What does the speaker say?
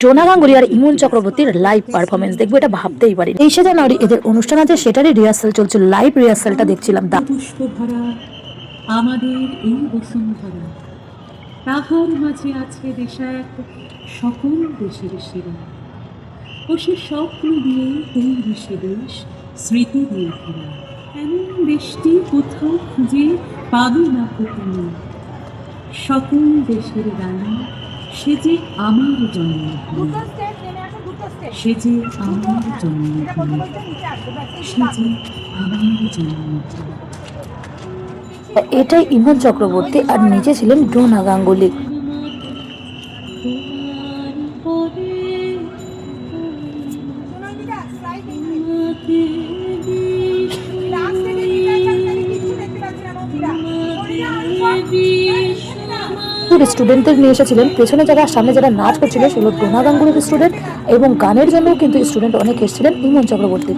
ডোনা গাঙ্গুলি আর ইমন চক্রবর্তীর live performance দেখবো, এটা ভাবতেই পারি। 23শে জানুয়ারি এদের অনুষ্ঠান আছে, সেটারই রিহার্সাল চলছিল। লাইভ রিহার্সালটা দেখছিলাম। পুষ্প ভরা আমাদের এই বসুন্ধরা, তাহার মাঝে আছে দেশা এক সকল দেশের সেরা। ও সে স্বপ্ন দিয়ে তৈরি সে দেশ, স্মৃতি দিয়ে ঘেরা। এমন দেশটি কোথাও খুঁজে পাবে না তুমি। সকল দেশের রানী, সে যে আমার জন্মভূমি, সে যে আমার জন্মভূমি, সে যে আমার জন্মভূমি। এটাই ইমন চক্রবর্তী, আর নিচে ছিলেন ডোনা গাঙ্গুলি। স্টুডেন্টদের নিয়ে এসেছিলেন। পেছনে যারা, সামনে যারা নাচ করছিল সেগুলো ডোনা গাঙ্গুলির স্টুডেন্ট, এবং গানের জন্য কিন্তু স্টুডেন্ট অনেক এসেছিলেন ইমন চক্রবর্তী।